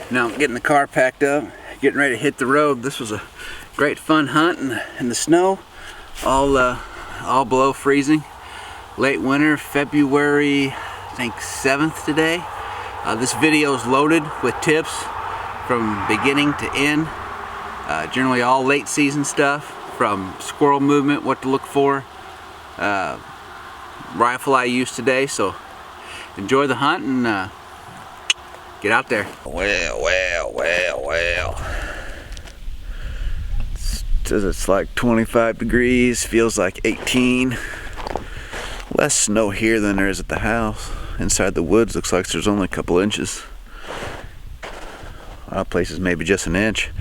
Now I'm getting the car packed up, getting ready to hit the road. This was a great fun hunt in the snow, all below freezing. Late winter, February, I think 7th today. This video is loaded with tips from beginning to end. Generally all late season stuff, from squirrel movement, what to look for, rifle I used today. So enjoy the hunt and get out there. Well. It's like 25 degrees, feels like 18. Less snow here than there is at the house. Inside the woods looks like there's only a couple inches. A lot of places maybe just an inch,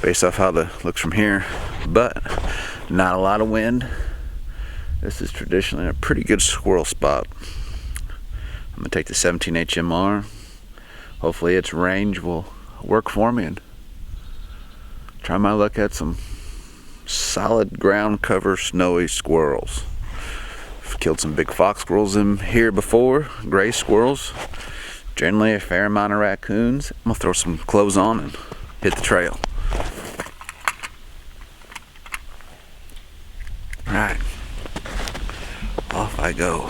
based off how it looks from here. But not a lot of wind. This is traditionally a pretty good squirrel spot. I'm gonna take the 17 HMR. Hopefully its range will work for me and try my luck at some solid ground cover snowy squirrels. I've killed some big fox squirrels in here before, gray squirrels, generally a fair amount of raccoons. I'm gonna throw some clothes on and hit the trail. Alright, off I go.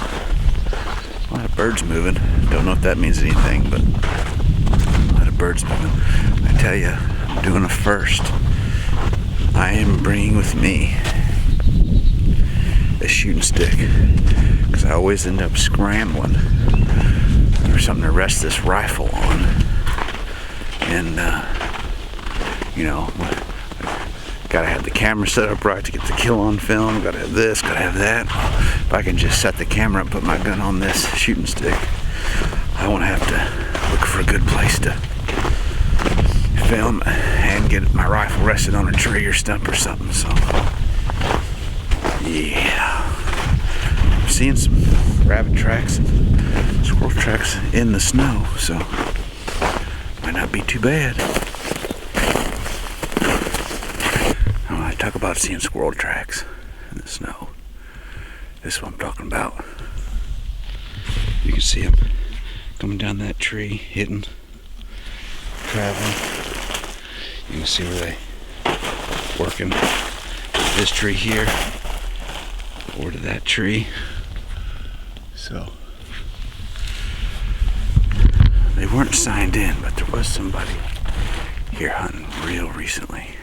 A lot of birds moving. Don't know if that means anything, but a lot of birds moving. I tell you, I'm doing a first. I am bringing with me a shooting stick, because I always end up scrambling for something to rest this rifle on. And you know, gotta have the camera set up right to get the kill on film. Gotta have this, gotta have that. If I can just set the camera up, put my gun on this shooting stick, I won't have to look for a good place to film and get my rifle rested on a tree or stump or something. So yeah, I'm seeing some rabbit tracks and squirrel tracks in the snow, so might not be too bad. When I talk about seeing squirrel tracks in the snow, this is what I'm talking about. You can see them coming down that tree, hitting, traveling. You can see where they working to this tree here or to that tree. So they weren't signed in, but there was somebody here hunting real recently.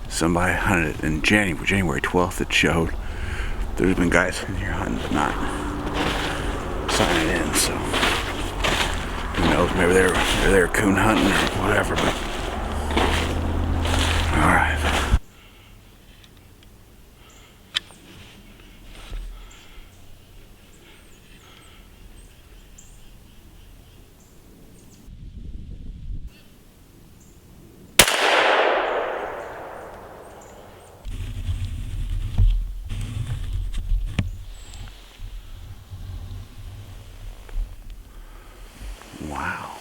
Somebody hunted in January 12th. It showed there's been guys in here hunting but not signing in, so who knows, maybe they're coon hunting or whatever. But all right. Wow.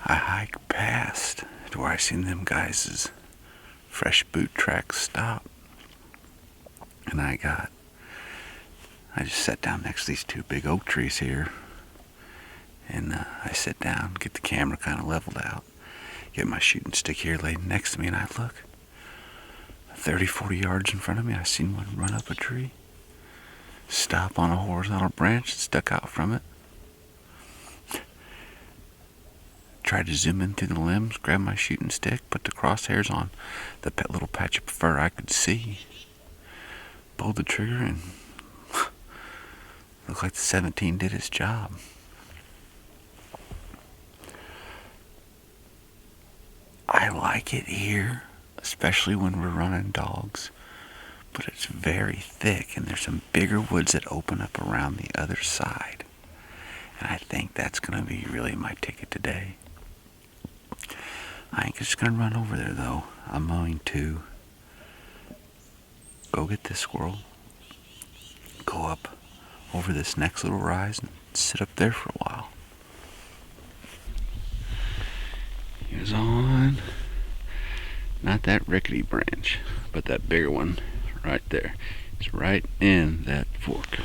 I hiked past to where I seen them guys' fresh boot tracks stop. And I just sat down next to these two big oak trees here. And I sit down, get the camera kind of leveled out, get my shooting stick here laid next to me, and I look 30, 40 yards in front of me. I seen one run up a tree, stop on a horizontal branch that stuck out from it. Tried to zoom in through the limbs, grab my shooting stick, put the crosshairs on the little patch of fur I could see. Pulled the trigger and looked like the 17 did its job. I like it here, especially when we're running dogs. But it's very thick, and there's some bigger woods that open up around the other side. And I think that's going to be really my ticket today. I ain't just going to run over there, though. I'm going to go get this squirrel, go up over this next little rise, and sit up there for a while. He was on, not that rickety branch, but that bigger one right there. It's right in that fork.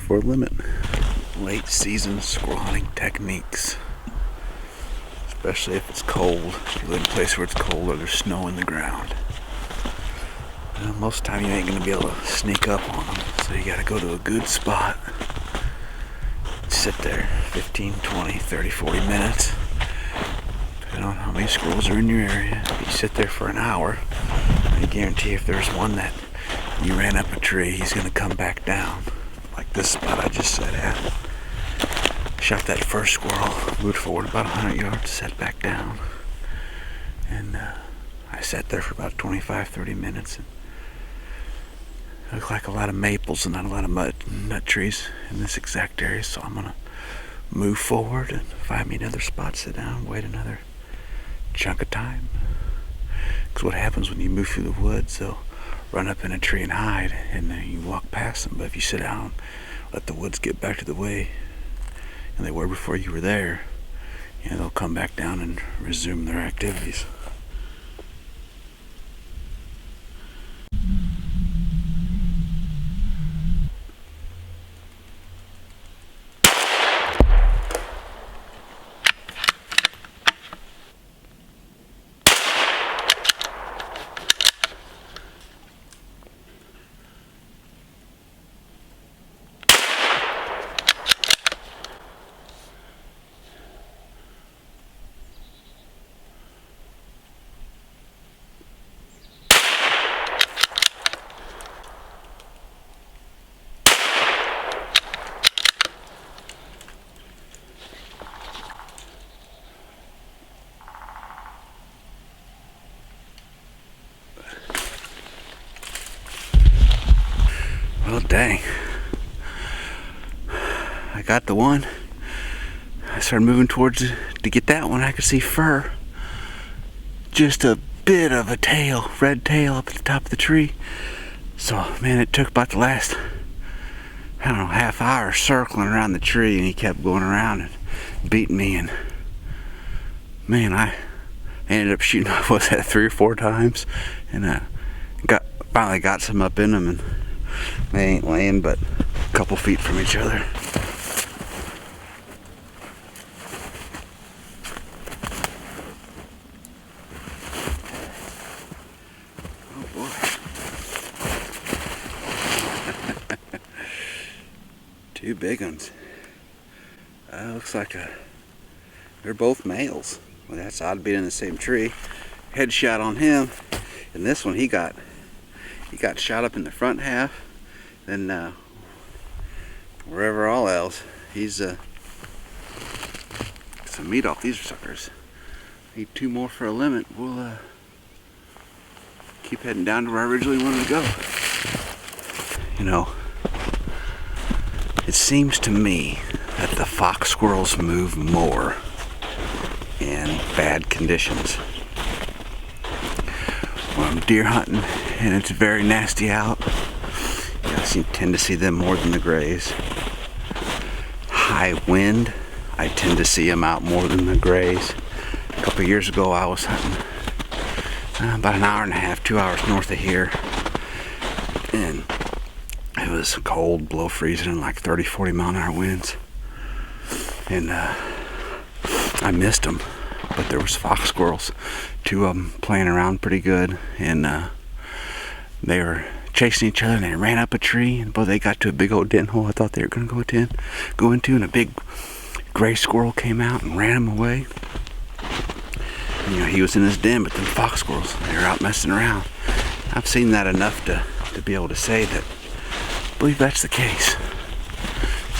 for a limit. Late season squirrel hunting techniques. Especially if it's cold. If you live in a place where it's cold or there's snow in the ground. Most of the time you ain't going to be able to sneak up on them. So you got to go to a good spot. Sit there 15, 20, 30, 40 minutes. Depending on how many squirrels are in your area. If you sit there for an hour, I guarantee if there's one that you ran up a tree, he's going to come back down. Like this spot I just sat at. Shot that first squirrel, moved forward about 100 yards, sat back down. And I sat there for about 25, 30 minutes. And it looked like a lot of maples and not a lot of nut trees in this exact area. So I'm going to move forward and find me another spot, sit down, wait another chunk of time. Because what happens when you move through the woods, they'll run up in a tree and hide, and then you walk past them. But if you sit down, let the woods get back to the way and they were before you were there, they'll come back down and resume their activities. Well, dang. I got the one. I started moving towards it to get that one. I could see fur. Just a bit of a tail, red tail up at the top of the tree. So, man, it took about the last, I don't know, half hour circling around the tree, and he kept going around and beating me. And, man, I ended up shooting off, what's that, 3 or 4 times. And finally got some up in them, and they ain't laying but a couple feet from each other. Oh boy. 2 big ones. Looks like they're both males. Well, that's odd being in the same tree. Headshot on him, and this one he got shot up in the front half. Then wherever all else, he's some meat off these suckers. Need 2 more for a limit. We'll keep heading down to where I originally wanted to go. It seems to me that the fox squirrels move more in bad conditions. When I'm deer hunting and it's very nasty out, I tend to see them more than the grays. High wind, I tend to see them out more than the grays. A couple of years ago I was hunting about an hour and a half, 2 hours north of here, and it was cold, below freezing, and like 30, 40 mile an hour winds. And I missed them, but there was fox squirrels, 2 of them playing around pretty good, and they were chasing each other, and they ran up a tree, and boy, they got to a big old den hole I thought they were going to go into, and a big gray squirrel came out and ran him away. And, he was in his den, but them fox squirrels, they were out messing around. I've seen that enough to be able to say that I believe that's the case.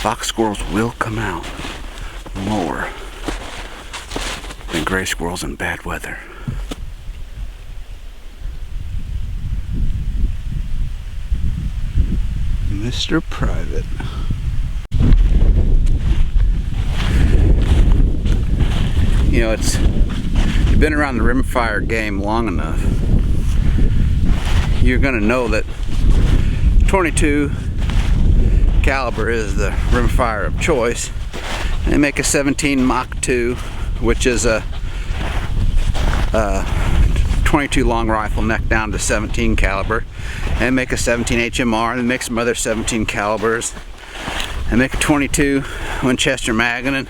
Fox squirrels will come out more than gray squirrels in bad weather. Mr. Private. You've been around the rimfire game long enough, you're gonna know that 22 caliber is the rimfire of choice. They make a 17 Mach 2, which is a 22 long rifle neck down to 17 caliber, and make a 17 HMR, and make some other 17 calibers, I make a 22 Winchester Magnum and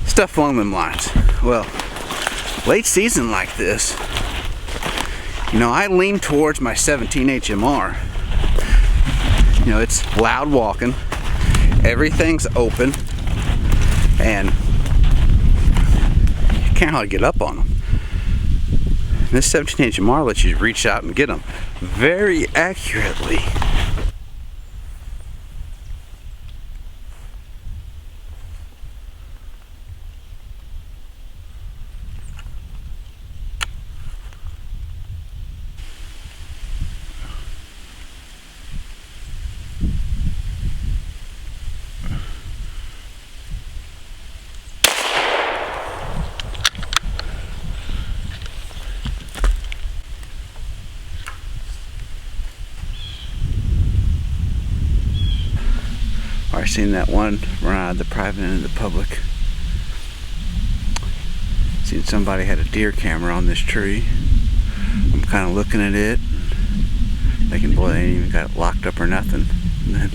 stuff along them lines. Well, late season like this, you know, I lean towards my 17 HMR. You know, it's loud walking, everything's open, and you can't hardly get up on them. This 17 HMR lets you reach out and get them very accurately. I seen that one run out of the private into the public. Seen somebody had a deer camera on this tree. I'm kind of looking at it, thinking, boy, they ain't even got it locked up or nothing. And then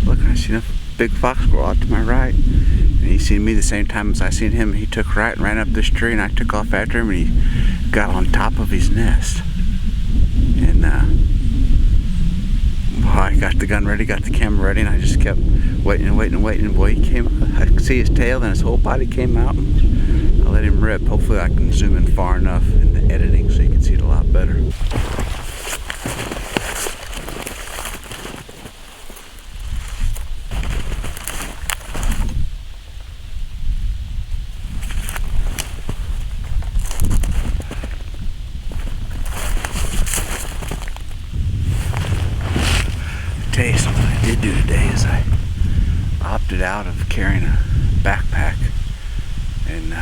look, I seen a big fox squirrel out to my right, and he seen me the same time as I seen him. He took right and ran up this tree, and I took off after him, and he got on top of his nest. And I got the gun ready, got the camera ready, and I just kept waiting and waiting and waiting. And boy, he came, I could see his tail, and his whole body came out, and I let him rip. Hopefully I can zoom in far enough in the editing so you can see it a lot better. Something I did do today is I opted out of carrying a backpack and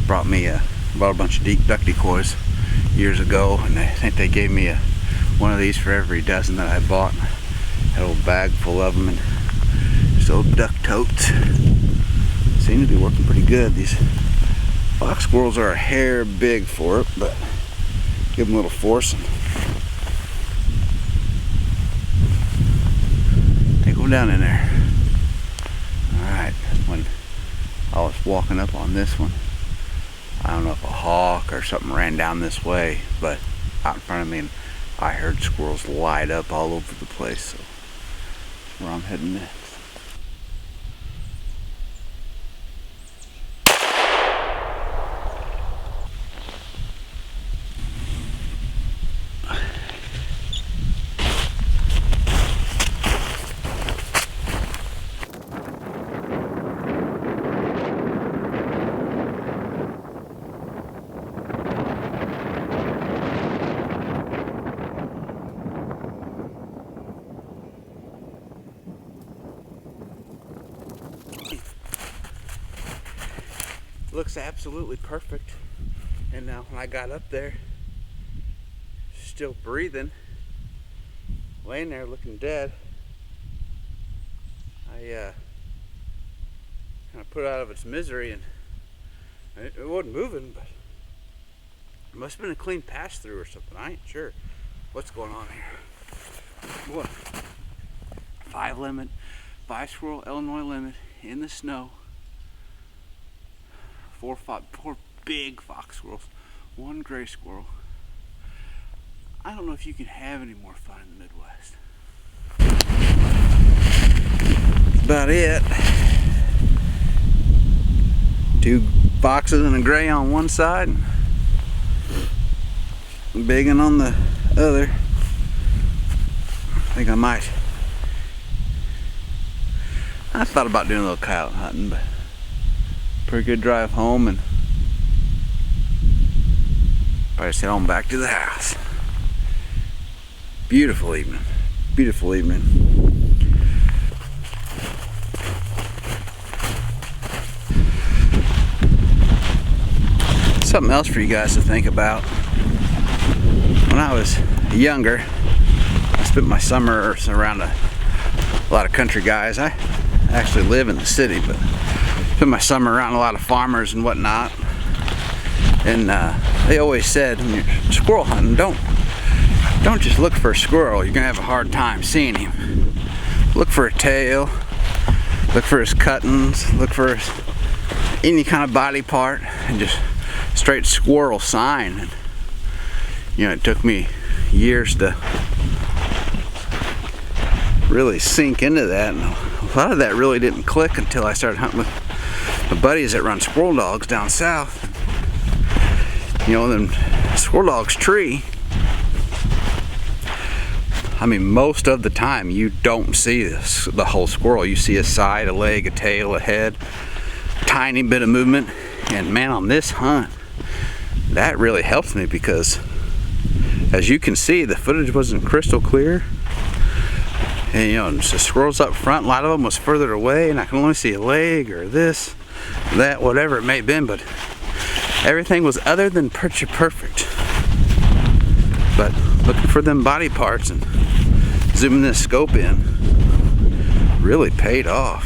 brought a bunch of duck decoys years ago, and I think they gave me one of these for every dozen that I bought. I had a little bag full of them, and just old duck totes. Seem to be working pretty good. These fox squirrels are a hair big for it, but give them a little force and down in there. Alright, when I was walking up on this one, I don't know if a hawk or something ran down this way, but out in front of me, and I heard squirrels light up all over the place, so that's where I'm heading next. Looks absolutely perfect, and now when I got up there, still breathing, laying there looking dead, I kind of put it out of its misery, and it wasn't moving, but it must have been a clean pass through or something. I ain't sure what's going on here. Boy, 5 squirrel Illinois limit in the snow. 4 big fox squirrels, 1 gray squirrel. I don't know if you can have any more fun in the Midwest. That's about it. 2 foxes and a gray on one side, and big one on the other. I think I thought about doing a little coyote hunting, but pretty good drive home, and probably just head on back to the house. Beautiful evening. Beautiful evening. Something else for you guys to think about. When I was younger, I spent my summers around a lot of country guys. I actually live in the city, but spent my summer around a lot of farmers and whatnot, and they always said, when you're squirrel hunting, don't just look for a squirrel. You're gonna have a hard time seeing him. Look for a tail, look for his cuttings, look for any kind of body part, and just straight squirrel sign. And, you know, it took me years to really sink into that, and a lot of that really didn't click until I started hunting with my buddies that run squirrel dogs down south. You know, then squirrel dog's tree, I mean, most of the time you don't see the whole squirrel. You see a side, a leg, a tail, a head, tiny bit of movement. And man, on this hunt, that really helped me, because as you can see, the footage wasn't crystal clear. And you know, the squirrels up front, a lot of them was further away, and I can only see a leg or this, that, whatever it may have been, but everything was other than picture perfect. But looking for them body parts and zooming this scope in really paid off.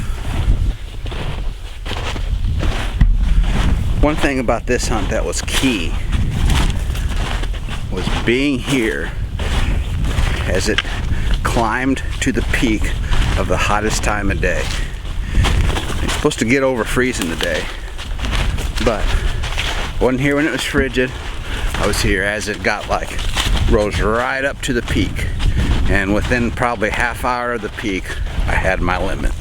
One thing about this hunt that was key was being here as it climbed to the peak of the hottest time of day. It's supposed to get over freezing today, but I wasn't here when it was frigid. I was here as it got rose right up to the peak, and within probably half hour of the peak I had my limit.